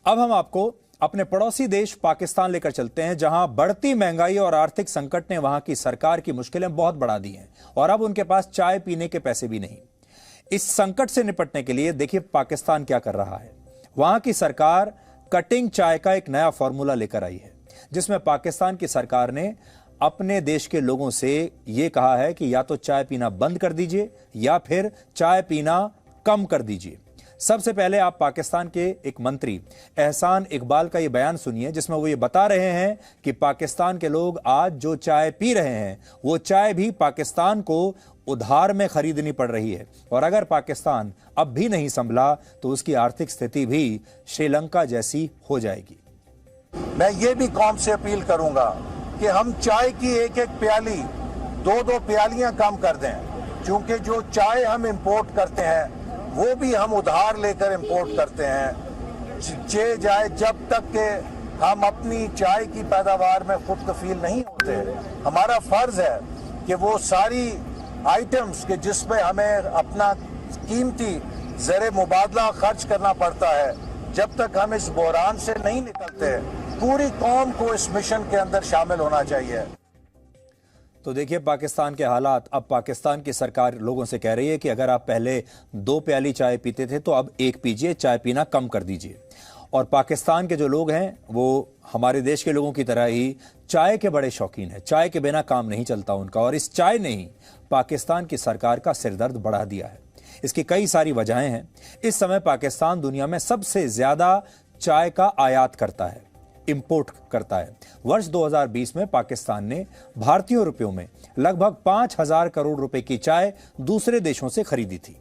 अब हम आपको अपने पड़ोसी देश पाकिस्तान लेकर चलते हैं, जहां बढ़ती महंगाई और आर्थिक संकट ने वहां की सरकार की मुश्किलें बहुत बढ़ा दी हैं और अब उनके पास चाय पीने के पैसे भी नहीं। इस संकट से निपटने के लिए देखिए पाकिस्तान क्या कर रहा है। वहां की सरकार कटिंग चाय का एक नया फॉर्मूला लेकर आई है, जिसमें पाकिस्तान की सरकार ने अपने देश के लोगों से यह कहा है कि या तो चाय पीना बंद कर दीजिए या फिर चाय पीना कम कर दीजिए। सबसे पहले आप पाकिस्तान के एक मंत्री एहसान इकबाल का यह बयान सुनिए, जिसमें वो ये बता रहे हैं कि पाकिस्तान के लोग आज जो चाय पी रहे हैं वो चाय भी पाकिस्तान को उधार में खरीदनी पड़ रही है और अगर पाकिस्तान अब भी नहीं संभला तो उसकी आर्थिक स्थिति भी श्रीलंका जैसी हो जाएगी। मैं ये भी कौम से अपील करूंगा कि हम चाय की एक एक प्याली, दो दो प्यालियां कम कर दें, क्योंकि जो चाय हम इंपोर्ट करते हैं वो भी हम उधार लेकर इंपोर्ट करते हैं। जाए जब तक के हम अपनी चाय की पैदावार में खुद कफील नहीं होते, हमारा फर्ज है कि वो सारी आइटम्स के जिसमें हमें अपना कीमती ज़र मुबादला खर्च करना पड़ता है, जब तक हम इस बहरान से नहीं निकलते, पूरी कौम को इस मिशन के अंदर शामिल होना चाहिए। तो देखिए पाकिस्तान के हालात। अब पाकिस्तान की सरकार लोगों से कह रही है कि अगर आप पहले 2 प्याली चाय पीते थे तो अब 1 पीजिए, चाय पीना कम कर दीजिए। और पाकिस्तान के जो लोग हैं वो हमारे देश के लोगों की तरह ही चाय के बड़े शौकीन हैं। चाय के बिना काम नहीं चलता उनका और इस चाय ने ही पाकिस्तान की सरकार का सिरदर्द बढ़ा दिया है। इसकी कई सारी वजहें हैं। इस समय पाकिस्तान दुनिया में सबसे ज्यादा चाय का आयात करता है, इंपोर्ट करता है। वर्ष 2020 में पाकिस्तान ने भारतीय रुपयों में लगभग 5,000 करोड़ रुपए की चाय दूसरे देशों से खरीदी थी।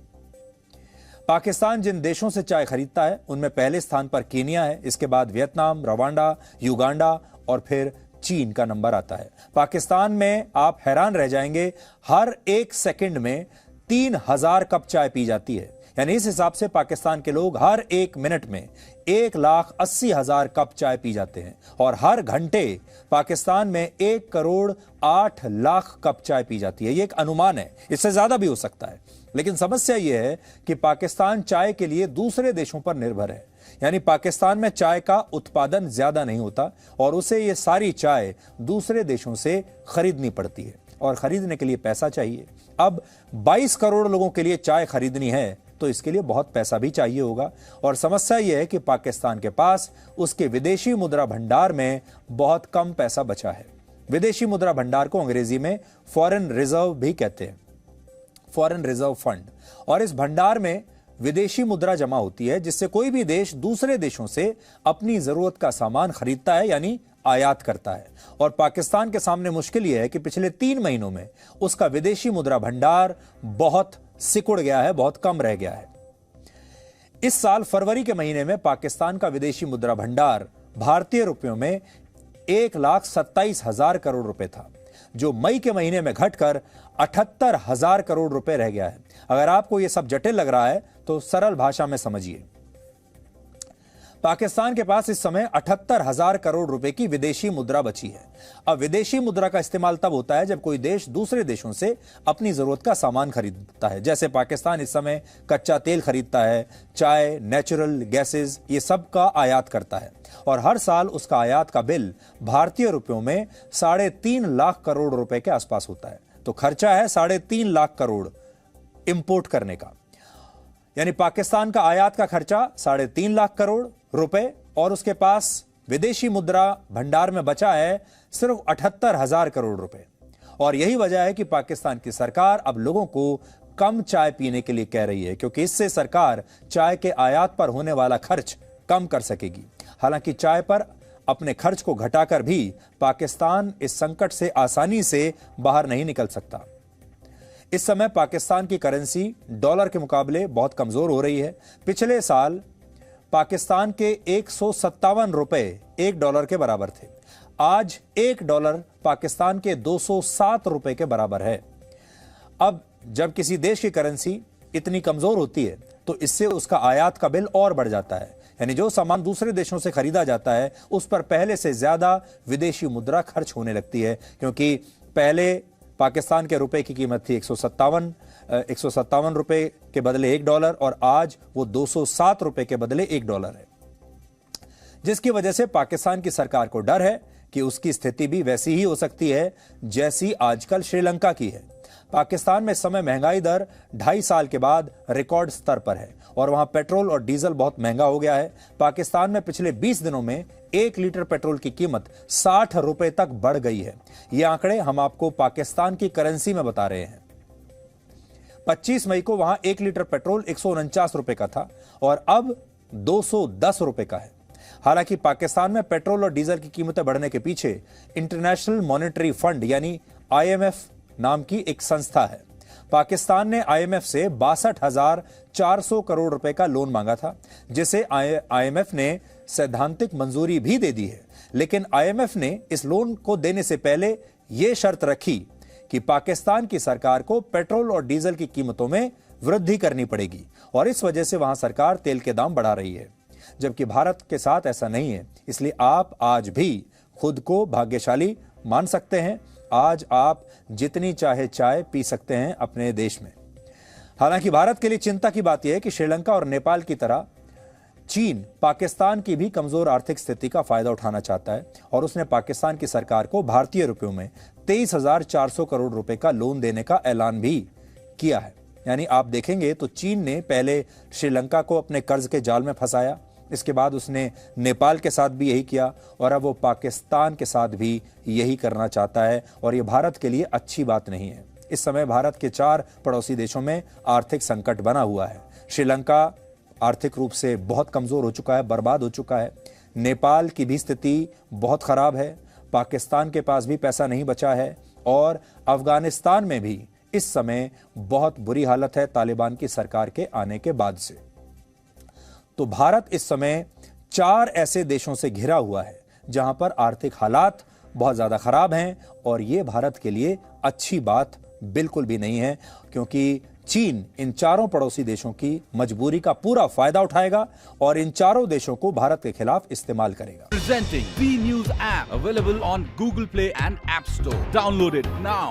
पाकिस्तान जिन देशों से चाय खरीदता है उनमें पहले स्थान पर कीनिया है, इसके बाद वियतनाम, रवांडा, युगांडा और फिर चीन का नंबर आता है। पाकिस्तान में आप हैरान रह जाएंगे, हर 1 सेकंड में 3,000 कप चाय पी जाती है। यानी इस हिसाब से पाकिस्तान के लोग हर 1 मिनट में 1,80,000 कप चाय पी जाते हैं और हर घंटे पाकिस्तान में 1,08,00,000 कप चाय पी जाती है। ये एक अनुमान है, इससे ज्यादा भी हो सकता है। लेकिन समस्या यह है कि पाकिस्तान चाय के लिए दूसरे देशों पर निर्भर है। यानी पाकिस्तान में चाय का उत्पादन ज्यादा नहीं होता और उसे ये सारी चाय दूसरे देशों से खरीदनी पड़ती है और खरीदने के लिए पैसा चाहिए। अब 22 करोड़ लोगों के लिए चाय खरीदनी है तो इसके लिए बहुत पैसा भी चाहिए होगा और समस्या यह है कि पाकिस्तान के पास उसके विदेशी मुद्रा भंडार में बहुत कम पैसा बचा है। विदेशी मुद्रा भंडार को अंग्रेजी में फॉरेन रिजर्व भी कहते हैं, फॉरेन रिजर्व फंड। और इस भंडार में विदेशी मुद्रा जमा होती है जिससे कोई भी देश दूसरे देशों से अपनी जरूरत का सामान खरीदता है, यानी आयात करता है। और पाकिस्तान के सामने मुश्किल यह है कि पिछले 3 महीनों में उसका विदेशी मुद्रा भंडार बहुत सिकुड़ गया है, बहुत कम रह गया है। इस साल फरवरी के महीने में पाकिस्तान का विदेशी मुद्रा भंडार भारतीय रुपयों में 1,27,000 करोड़ रुपए था, जो मई के महीने में घटकर 78,000 करोड़ रुपए रह गया है। अगर आपको यह सब जटिल लग रहा है तो सरल भाषा में समझिए। पाकिस्तान के पास इस समय 78,000 करोड़ रुपए की विदेशी मुद्रा बची है। अब विदेशी मुद्रा का इस्तेमाल तब होता है जब कोई देश दूसरे देशों से अपनी जरूरत का सामान खरीदता है। जैसे पाकिस्तान इस समय कच्चा तेल खरीदता है, चाय, नेचुरल गैसेस, ये सब का आयात करता है और हर साल उसका आयात का बिल भारतीय रुपयों में 3.5 लाख करोड़ रुपए के आसपास होता है। तो खर्चा है 3.5 लाख करोड़ इंपोर्ट करने का। यानी पाकिस्तान का आयात का खर्चा 3.5 लाख करोड़ रुपए और उसके पास विदेशी मुद्रा भंडार में बचा है सिर्फ 78,000 करोड़ रुपए। और यही वजह है कि पाकिस्तान की सरकार अब लोगों को कम चाय पीने के लिए कह रही है, क्योंकि इससे सरकार चाय के आयात पर होने वाला खर्च कम कर सकेगी। हालांकि चाय पर अपने खर्च को घटाकर भी पाकिस्तान इस संकट से आसानी से बाहर नहीं निकल सकता। इस समय पाकिस्तान की करेंसी डॉलर के मुकाबले बहुत कमजोर हो रही है। पिछले साल पाकिस्तान के 157 रुपए $1 के बराबर थे। आज $1 पाकिस्तान के 207 रुपए के बराबर है। अब जब किसी देश की करेंसी इतनी कमजोर होती है तो इससे उसका आयात का बिल और बढ़ जाता है। यानी जो सामान दूसरे देशों से खरीदा जाता है उस पर पहले से ज्यादा विदेशी मुद्रा खर्च होने लगती है, क्योंकि पहले पाकिस्तान के रुपए की कीमत थी 157 रुपए के बदले $1 और आज वो 207 रुपए के बदले $1 है। जिसकी वजह से पाकिस्तान की सरकार को डर है कि उसकी स्थिति भी वैसी ही हो सकती है जैसी आजकल श्रीलंका की है। पाकिस्तान में इस समय महंगाई दर 2.5 साल के बाद रिकॉर्ड स्तर पर है और वहां पेट्रोल और डीजल बहुत महंगा हो गया है। पाकिस्तान में पिछले 20 दिनों में 1 लीटर पेट्रोल की कीमत 60 रुपए तक बढ़ गई है। ये आंकड़े हम आपको पाकिस्तान की करेंसी में बता रहे हैं। 25 मई को वहां 1 लीटर पेट्रोल 149 रुपए का था और अब 210 रुपए का है। हालांकि पाकिस्तान में पेट्रोल और डीजल की कीमतें बढ़ने के पीछे इंटरनेशनल मॉनेटरी फंड यानी IMF नाम की एक संस्था है। पाकिस्तान ने IMF से 62,400 करोड़ रुपए का लोन मांगा था, जिसे IMF ने सैद्धांतिक मंजूरी भी दे दी है। लेकिन IMF ने इस लोन को देने से पहले यह शर्त रखी कि पाकिस्तान की सरकार को पेट्रोल और डीजल की कीमतों में वृद्धि करनी पड़ेगी और इस वजह से वहां सरकार तेल के दाम बढ़ा रही है, जबकि भारत के साथ ऐसा नहीं है। इसलिए आप आज भी खुद को भाग्यशाली मान सकते हैं। आज आप जितनी चाहे चाय पी सकते हैं अपने देश में। हालांकि भारत के लिए चिंता की बात यह है कि श्रीलंका और नेपाल की तरह चीन पाकिस्तान की भी कमजोर आर्थिक स्थिति का फायदा उठाना चाहता है और उसने पाकिस्तान की सरकार को भारतीय रुपयों में 23,400 करोड़ रुपए का लोन देने का ऐलान भी किया है। यानी आप देखेंगे तो चीन ने पहले श्रीलंका को अपने कर्ज के जाल में फंसाया, इसके बाद उसने नेपाल के साथ भी यही किया और अब वो पाकिस्तान के साथ भी यही करना चाहता है और ये भारत के लिए अच्छी बात नहीं है। इस समय भारत के 4 पड़ोसी देशों में आर्थिक संकट बना हुआ है। श्रीलंका आर्थिक रूप से बहुत कमजोर हो चुका है, बर्बाद हो चुका है। नेपाल की भी स्थिति बहुत खराब है। पाकिस्तान के पास भी पैसा नहीं बचा है और अफगानिस्तान में भी इस समय बहुत बुरी हालत है तालिबान की सरकार के आने के बाद से। तो भारत इस समय 4 ऐसे देशों से घिरा हुआ है जहां पर आर्थिक हालात बहुत ज्यादा खराब हैं और यह भारत के लिए अच्छी बात बिल्कुल भी नहीं है, क्योंकि चीन इन 4 पड़ोसी देशों की मजबूरी का पूरा फायदा उठाएगा और इन 4 देशों को भारत के खिलाफ इस्तेमाल करेगा। Presenting B News app available on Google Play and App Store. Download it now.